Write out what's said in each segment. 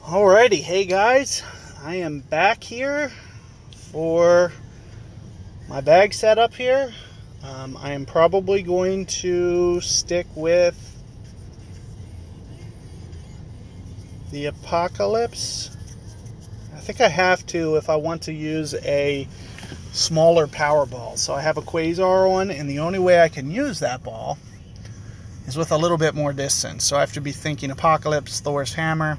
Alrighty, hey guys, I am back here for my bag setup here. I am probably going to stick with the Apocalypse. I think I have to if I want to use a smaller power ball. So I have a Quasar one, and the only way I can use that ball is with a little bit more distance. So I have to be thinking Apocalypse, Thor's Hammer.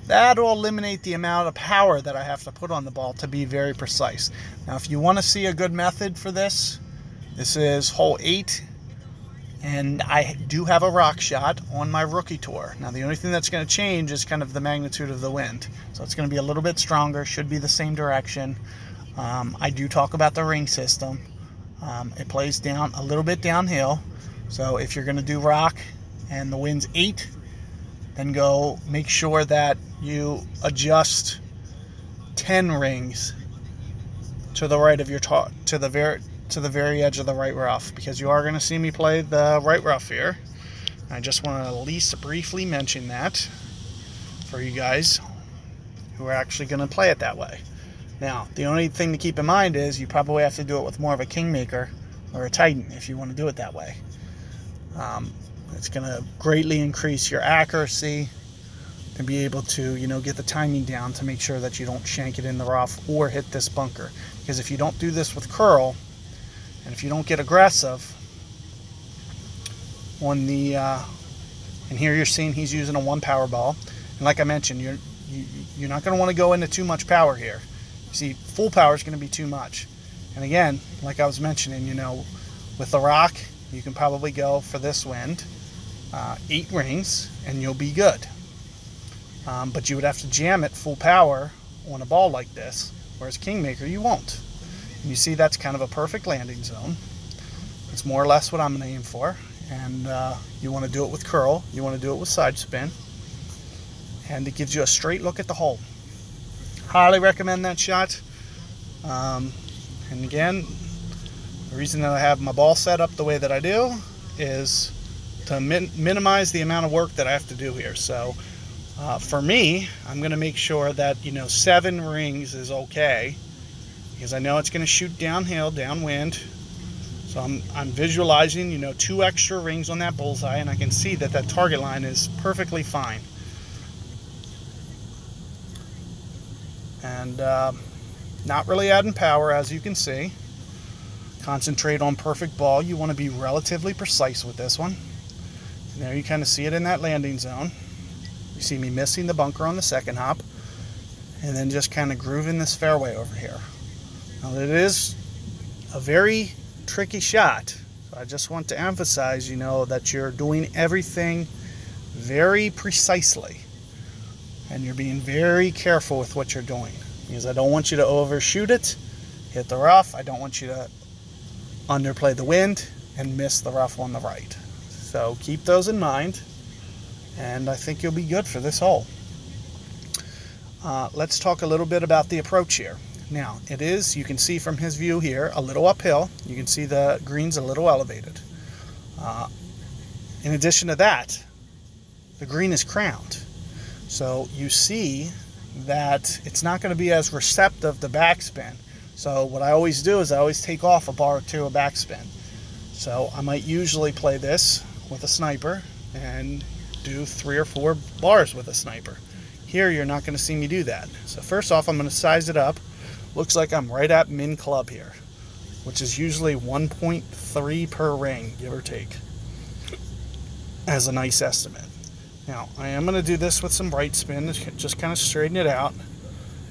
That'll eliminate the amount of power that I have to put on the ball to be very precise. Now, if you want to see a good method for this, this is hole 8, and I do have a rock shot on my rookie tour. Now, the only thing that's going to change is kind of the magnitude of the wind. So it's going to be a little bit stronger, should be the same direction. I do talk about the ring system. It plays down a little bit downhill. So if you're going to do rock and the wind's 8, then go make sure that you adjust 10 rings to the right of your to the very edge of the right rough, because you are going to see me play the right rough here. I just want to at least briefly mention that for you guys who are actually going to play it that way. Now, the only thing to keep in mind is you probably have to do it with more of a Kingmaker or a Titan if you want to do it that way. It's going to greatly increase your accuracy and be able to, get the timing down to make sure that you don't shank it in the rough or hit this bunker. Because if you don't do this with curl, and if you don't get aggressive on the, and here you're seeing he's using a 1 power ball. And like I mentioned, you're not going to want to go into too much power here. You see, full power is going to be too much. And again, like I was mentioning, with the rock, you can probably go for this wind 8 rings and you'll be good. But you would have to jam it full power on a ball like this, whereas Kingmaker you won't. And you see that's kind of a perfect landing zone. It's more or less what I'm going to aim for. And you want to do it with curl, you want to do it with side spin, and it gives you a straight look at the hole. Highly recommend that shot. And again, the reason that I have my ball set up the way that I do is to minimize the amount of work that I have to do here. So for me, I'm going to make sure that 7 rings is okay, because I know it's going to shoot downhill, downwind. So I'm visualizing 2 extra rings on that bullseye, and I can see that that target line is perfectly fine. And not really adding power, as you can see. Concentrate on perfect ball. You want to be relatively precise with this one. And there you kind of see it in that landing zone. You see me missing the bunker on the second hop, and then just kind of grooving this fairway over here. Now, it is a very tricky shot. So I just want to emphasize, that you're doing everything very precisely, and you're being very careful with what you're doing, because I don't want you to overshoot it, hit the rough. I don't want you to underplay the wind and miss the rough on the right. So keep those in mind, and I think you'll be good for this hole. Let's talk a little bit about the approach here. Now, it is, you can see from his view here, a little uphill. You can see the green's a little elevated. In addition to that, the green is crowned. So you see that it's not going to be as receptive to backspin. So what I always do is I always take off a bar or 2 of backspin. So I might usually play this with a sniper and do 3 or 4 bars with a sniper. Here you're not going to see me do that. So first off, I'm going to size it up. Looks like I'm right at min club here, which is usually 1.3 per ring, give or take, as a nice estimate. Now, I am going to do this with some bright spin to just kind of straighten it out.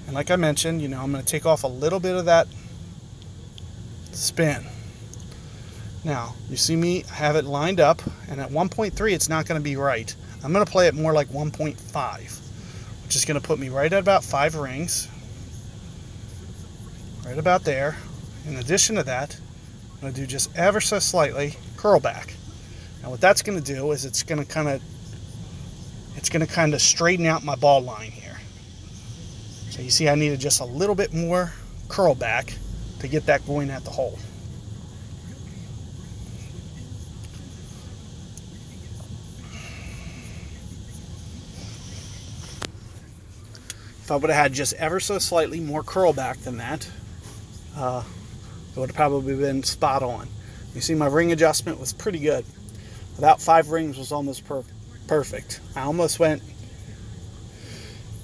And like I mentioned, I'm going to take off a little bit of that spin. Now, you see me have it lined up, and at 1.3 it's not going to be right. I'm going to play it more like 1.5, which is going to put me right at about 5 rings. Right about there. In addition to that, I'm going to do just ever so slightly curl back. Now what that's going to do is it's going to kind of straighten out my ball line here. So you see I needed just a little bit more curl back to get that going at the hole. if I would have had just ever so slightly more curl back than that, it would have probably been spot on. You see my ring adjustment was pretty good. About 5 rings was almost perfect. I almost went,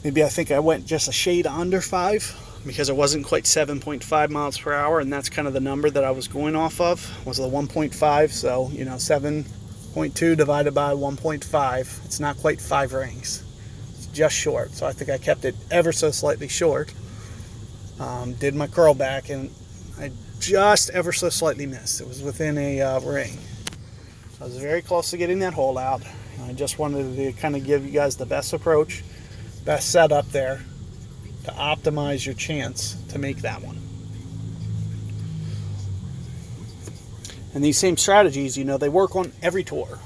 maybe I think I went just a shade under 5 because it wasn't quite 7.5 miles per hour, and that's kind of the number that I was going off of, was the 1.5. So, you know, 7.2 divided by 1.5, it's not quite 5 rings. It's just short. So I think I kept it ever so slightly short. Did my curl back, and I just ever so slightly missed. It was within a ring. So I was very close to getting that hole out. I just wanted to kind of give you guys the best approach, best setup there to optimize your chance to make that one. And these same strategies, you know, they work on every tour.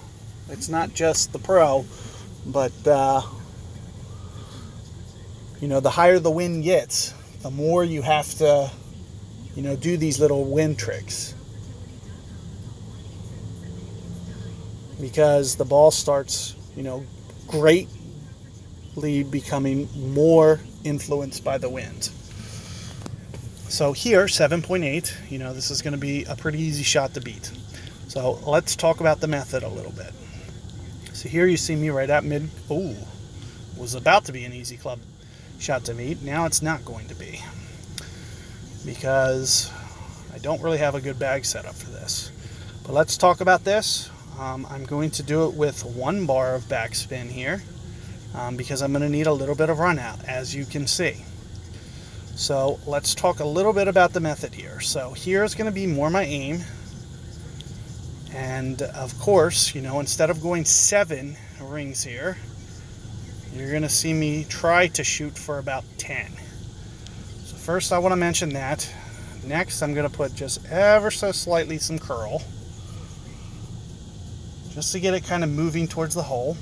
It's not just the pro, but you know, the higher the wind gets, the more you have to, you know, do these little wind tricks. Because the ball starts, you know, greatly becoming more influenced by the wind. So here, 7.8, you know, this is going to be a pretty easy shot to beat. So let's talk about the method a little bit. So here you see me right at mid. Ooh, was about to be an easy club shot to beat. Now it's not going to be, because I don't really have a good bag setup for this. But let's talk about this. I'm going to do it with 1 bar of backspin here, because I'm going to need a little bit of run out, as you can see. So let's talk a little bit about the method here. So here's going to be more my aim. And of course, you know, instead of going 7 rings here, you're going to see me try to shoot for about 10. So first I want to mention that. Next I'm going to put just ever so slightly some curl, just to get it kind of moving towards the hole.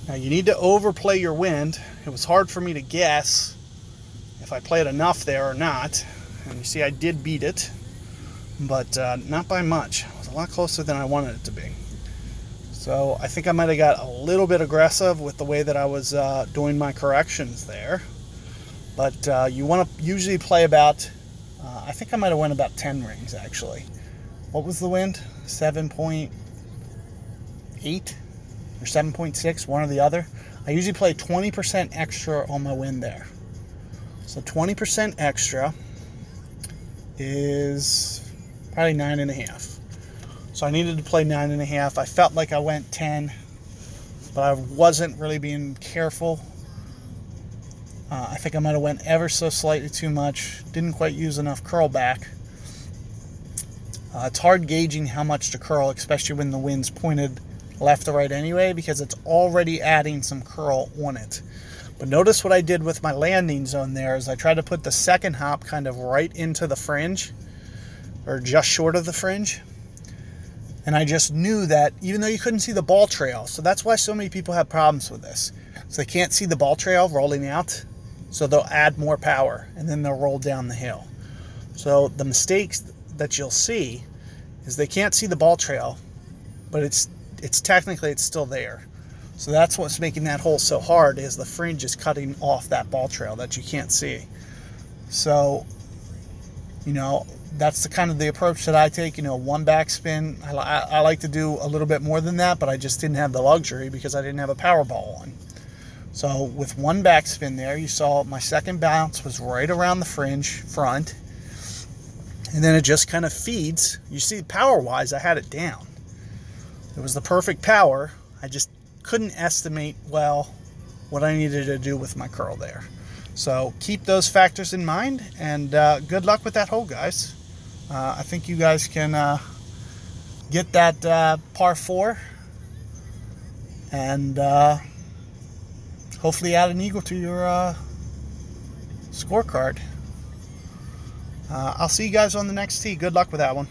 Now you need to overplay your wind. It was hard for me to guess if I played enough there or not. And you see I did beat it, but not by much. It was a lot closer than I wanted it to be. So I think I might have got a little bit aggressive with the way that I was doing my corrections there. But you want to usually play about, I think I might have went about 10 rings actually. What was the wind? 7.8 or 7.6, one or the other. I usually play 20% extra on my wind there. So 20% extra is probably 9.5. So I needed to play 9.5. I felt like I went 10, but I wasn't really being careful. I think I might have went ever so slightly too much. Didn't quite use enough curl back. It's hard gauging how much to curl, especially when the wind's pointed left to right anyway, because it's already adding some curl on it. But notice what I did with my landing zone there is I tried to put the second hop kind of right into the fringe, or just short of the fringe. And I just knew that even though you couldn't see the ball trail, so that's why so many people have problems with this. So they can't see the ball trail rolling out, so they'll add more power and then they'll roll down the hill. So the mistakes that you'll see is they can't see the ball trail, but it's technically it's still there. So that's what's making that hole so hard, is the fringe is cutting off that ball trail that you can't see. So, you know, that's the kind of the approach that I take. You know, 1 backspin. I like to do a little bit more than that, but I just didn't have the luxury because I didn't have a power ball on. So with 1 backspin there, you saw my second bounce was right around the fringe front. And then it just kind of feeds. You see, power-wise, I had it down. It was the perfect power. I just couldn't estimate well what I needed to do with my curl there. So keep those factors in mind, and good luck with that hole, guys. I think you guys can get that par 4 and hopefully add an eagle to your scorecard. I'll see you guys on the next tee. Good luck with that one.